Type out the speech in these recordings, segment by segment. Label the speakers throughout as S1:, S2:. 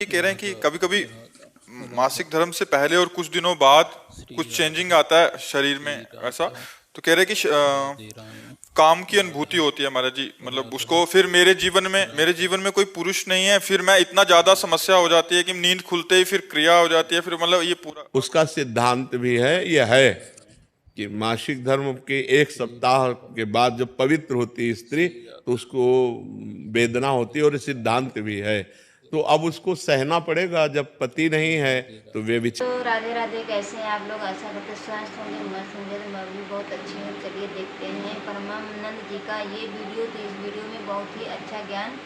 S1: ये कह रहे हैं कि कभी कभी मासिक धर्म से पहले और कुछ दिनों बाद कुछ चेंजिंग आता है शरीर में ऐसा। तो कह रहे हैं कि काम की अनुभूति होती है महाराज जी, मतलब उसको फिर मेरे जीवन में कोई पुरुष नहीं है, फिर मैं इतना ज्यादा समस्या हो जाती है कि नींद खुलते ही फिर क्रिया हो जाती है, फिर मतलब ये पूरा
S2: उसका सिद्धांत भी है। यह है कि मासिक धर्म के एक सप्ताह के बाद जब पवित्र होती है स्त्री तो उसको वेदना होती है, और सिद्धांत भी है। तो अब उसको सहना पड़ेगा। जब पति नहीं है तो वे
S3: तो राधे राधे, कैसे हैं आप लोग? आशा करते स्वस्थ होंगे, मस्त होंगे। तो मैं भी बहुत अच्छी हूँ। चलिए देखते हैं परमानंद जी का ये वीडियो। तो इस वीडियो में बहुत ही अच्छा ज्ञान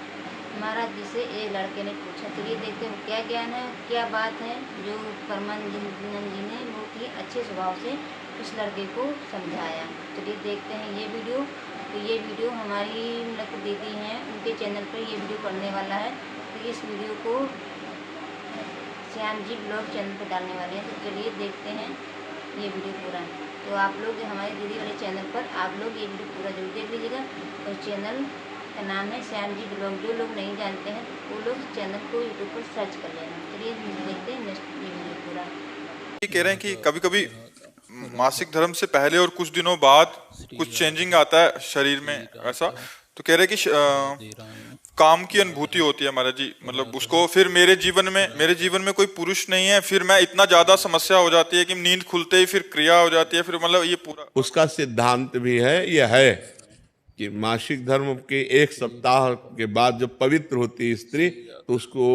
S3: महाराज जी से एक लड़के ने पूछा। चलिए देखते हैं क्या ज्ञान है, क्या बात है जो परमानंद जी ने बहुत ही अच्छे स्वभाव से उस लड़के को समझाया। चलिए देखते हैं ये वीडियो। तो ये वीडियो हमारी मतलब दीदी हैं, उनके चैनल पर ये वीडियो पढ़ने वाला है। तो इस वीडियो को श्याम जी ब्लॉग चैनल पर डालने वाले हैं। तो चलिए देखते हैं ये वीडियो पूरा। तो आप लोग हमारे दीदी वाले चैनल पर आप लोग ये वीडियो पूरा जरूर देख लीजिएगा। और चैनल का नाम है श्याम जी ब्लॉग। जो लोग नहीं जानते हैं वो लोग चैनल को यूट्यूब पर सर्च कर लेना। चलिए देखते हैं नेक्स्ट ये वीडियो पूरा।
S1: ये कह रहे हैं कि कभी कभी मासिक धर्म से पहले और कुछ दिनों बाद कुछ चेंजिंग आता है शरीर में ऐसा। तो कह रहे हैं कि काम की अनुभूति होती है महाराज जी, मतलब उसको फिर मेरे जीवन में कोई पुरुष नहीं है, फिर मैं इतना ज्यादा समस्या हो जाती है कि नींद खुलते ही फिर क्रिया हो जाती है, फिर मतलब ये पूरा
S2: उसका सिद्धांत भी है। यह है कि मासिक धर्म के एक सप्ताह के बाद जब पवित्र होती है स्त्री तो उसको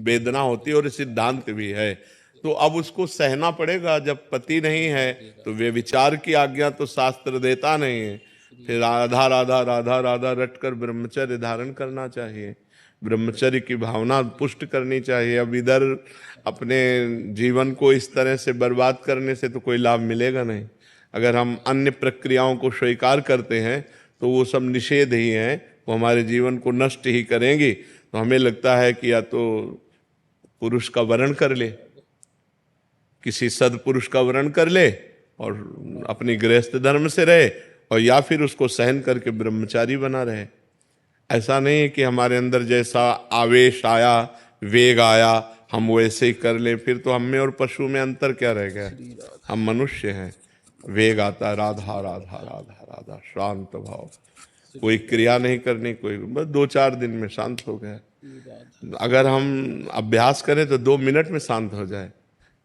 S2: वेदना होती है, और सिद्धांत भी है। तो अब उसको सहना पड़ेगा। जब पति नहीं है तो वे विचार की आज्ञा तो शास्त्र देता नहीं है। फिर राधा राधा राधा राधा रटकर ब्रह्मचर्य धारण करना चाहिए। ब्रह्मचर्य की भावना पुष्ट करनी चाहिए। अब इधर अपने जीवन को इस तरह से बर्बाद करने से तो कोई लाभ मिलेगा नहीं। अगर हम अन्य प्रक्रियाओं को स्वीकार करते हैं तो वो सब निषेध ही हैं, वो हमारे जीवन को नष्ट ही करेंगी। तो हमें लगता है कि या तो पुरुष का वर्ण कर ले, किसी सदपुरुष का वर्ण कर ले और अपनी गृहस्थ धर्म से रहे, और या फिर उसको सहन करके ब्रह्मचारी बना रहे। ऐसा नहीं है कि हमारे अंदर जैसा आवेश आया, वेग आया, हम वैसे ही कर लें। फिर तो हम में और पशु में अंतर क्या रह गया? हम मनुष्य हैं। वेग आता है, राधा राधा राधा राधा, शांत भाव, कोई क्रिया नहीं करनी, कोई बस 2-4 दिन में शांत हो गया। अगर हम अभ्यास करें तो 2 मिनट में शांत हो जाए।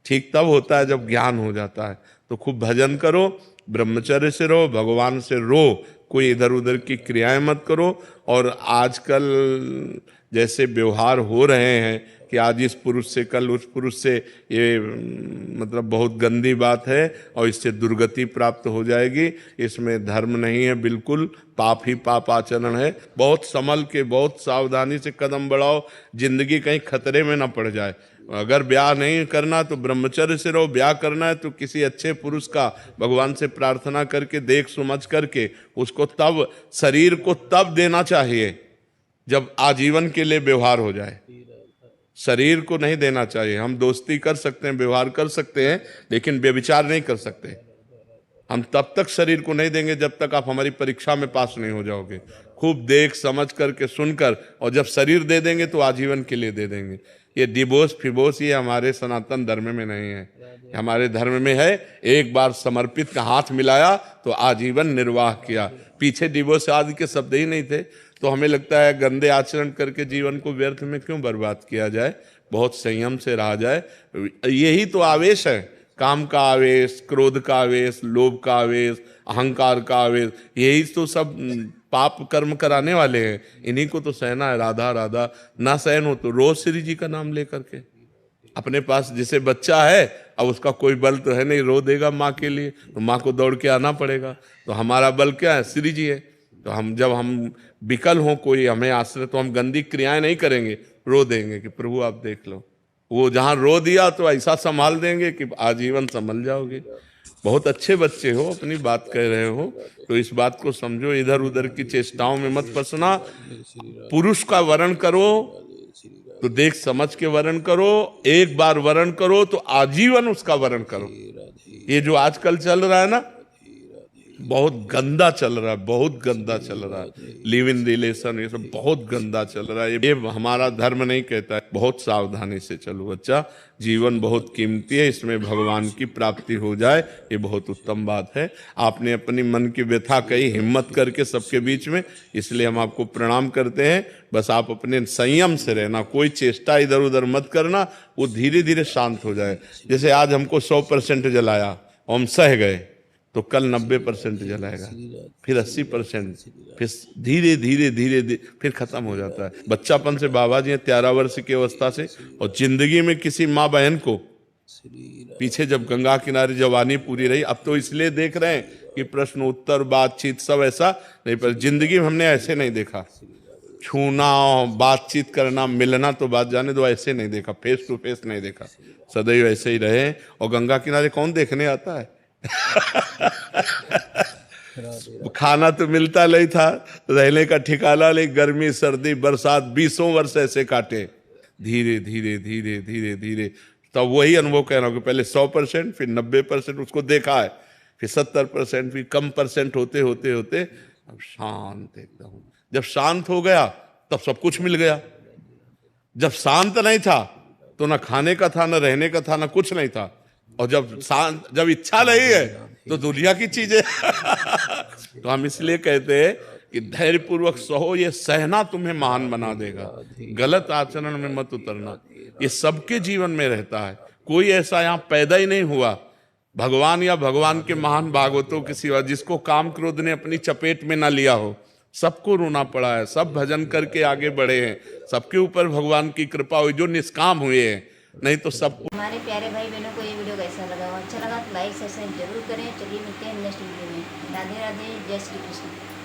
S2: ठीक तब होता है जब ज्ञान हो जाता है। तो खूब भजन करो, ब्रह्मचर्य से रहो, भगवान से रो, कोई इधर उधर की क्रियाएं मत करो। और आजकल जैसे व्यवहार हो रहे हैं कि आज इस पुरुष से कल उस पुरुष से, ये मतलब बहुत गंदी बात है, और इससे दुर्गति प्राप्त हो जाएगी। इसमें धर्म नहीं है, बिल्कुल पाप ही पाप आचरण है। बहुत संभल के, बहुत सावधानी से कदम बढ़ाओ, जिंदगी कहीं खतरे में ना पड़ जाए। अगर ब्याह नहीं करना तो ब्रह्मचर्य से रहो, ब्याह करना है तो किसी अच्छे पुरुष का भगवान से प्रार्थना करके, देख समझ करके उसको तब, शरीर को तब देना चाहिए जब आजीवन के लिए व्यवहार हो जाए। शरीर को नहीं देना चाहिए। हम दोस्ती कर सकते हैं, व्यवहार कर सकते हैं, लेकिन व्यभिचार नहीं कर सकते। हम तब तक शरीर को नहीं देंगे जब तक आप हमारी परीक्षा में पास नहीं हो जाओगे। खूब देख समझ करके, सुनकर, और जब शरीर दे देंगे तो आजीवन के लिए दे देंगे। ये डिवोर्स फिवोर्स ये हमारे सनातन धर्म में नहीं है। हमारे धर्म में है, एक बार समर्पित का हाथ मिलाया तो आजीवन निर्वाह किया। पीछे डिवोर्स आदि के शब्द ही नहीं थे। तो हमें लगता है गंदे आचरण करके जीवन को व्यर्थ में क्यों बर्बाद किया जाए, बहुत संयम से रहा जाए। यही तो आवेश है, काम का आवेश, क्रोध का आवेश, लोभ का आवेश, अहंकार का आवेश, यही तो सब पाप कर्म कराने वाले हैं। इन्हीं को तो सहना है। राधा राधा ना सहन हो तो रोज श्री जी का नाम लेकर के, अपने पास जिसे बच्चा है, अब उसका कोई बल तो है नहीं, रो देगा माँ के लिए तो माँ को दौड़ के आना पड़ेगा। तो हमारा बल क्या है? श्री जी है। तो हम जब हम विकल हों, कोई हमें आश्रय, तो हम गंदी क्रियाएं नहीं करेंगे, रो देंगे कि प्रभु आप देख लो। वो जहां रो दिया तो ऐसा संभाल देंगे कि आजीवन संभल जाओगे। बहुत अच्छे बच्चे हो, अपनी बात कह रहे हो तो इस बात को समझो, इधर उधर की चेष्टाओं में मत फंसना। पुरुष का वर्ण करो तो देख समझ के वर्ण करो। एक बार वर्ण करो तो आजीवन उसका वर्ण करो। ये जो आजकल चल रहा है ना, बहुत गंदा चल रहा है, बहुत गंदा चल रहा है। लिव इन रिलेशन ये सब बहुत गंदा चल रहा है। ये हमारा धर्म नहीं कहता है। बहुत सावधानी से चलो बच्चा, जीवन बहुत कीमती है, इसमें भगवान की प्राप्ति हो जाए ये बहुत उत्तम बात है। आपने अपनी मन की व्यथा कही हिम्मत करके सबके बीच में, इसलिए हम आपको प्रणाम करते हैं। बस आप अपने संयम से रहना, कोई चेष्टा इधर उधर मत करना, वो धीरे धीरे शांत हो जाए। जैसे आज हमको 100% जलाया, हम सह गए, तो कल 90% जलाएगा, फिर 80%, फिर धीरे धीरे धीरे धीरे फिर खत्म हो जाता है। बच्चापन से बाबा जी 13 वर्ष की अवस्था से, और जिंदगी में किसी माँ बहन को पीछे जब गंगा किनारे जवानी पूरी रही, अब तो इसलिए देख रहे हैं कि प्रश्न उत्तर बातचीत सब ऐसा नहीं, पर जिंदगी में हमने ऐसे नहीं देखा। छूना, बातचीत करना, मिलना तो बात जाने दो, ऐसे नहीं देखा, फेस टू फेस नहीं देखा। सदैव ऐसे ही रहे। और गंगा किनारे कौन देखने आता है? खाना तो मिलता नहीं था, रहने का ठिकाना नहीं, गर्मी सर्दी बरसात 20 वर्ष ऐसे काटे। धीरे धीरे धीरे धीरे धीरे तब वही अनुभव कह रहा हूँ कि पहले 100%, फिर 90% उसको देखा है, फिर 70%, फिर कम परसेंट होते होते होते अब शांत एकदम। जब शांत हो गया तब सब कुछ मिल गया। जब शांत नहीं था तो ना खाने का था, ना रहने का था, ना कुछ नहीं था। और जब इच्छा नहीं है तो दुनिया की चीजें तो हम इसलिए कहते हैं कि धैर्य पूर्वक सहो, ये सहना तुम्हें महान बना देगा। गलत आचरण में मत उतरना, ये सबके जीवन में रहता है। कोई ऐसा यहाँ पैदा ही नहीं हुआ भगवान या भगवान के महान भागवतों के सिवा जिसको काम क्रोध ने अपनी चपेट में ना लिया हो। सबको रोना पड़ा है, सब भजन करके आगे बढ़े हैं, सबके ऊपर भगवान की कृपा हुई जो निष्काम हुए हैं, नहीं तो सब।
S3: हमारे प्यारे भाई बहनों को ये वीडियो कैसा लगा? अच्छा लगा तो लाइक सब्सक्राइब जरूर करें। चलिए मिलते हैं नेक्स्ट वीडियो में। राधे राधे, जय श्री कृष्ण।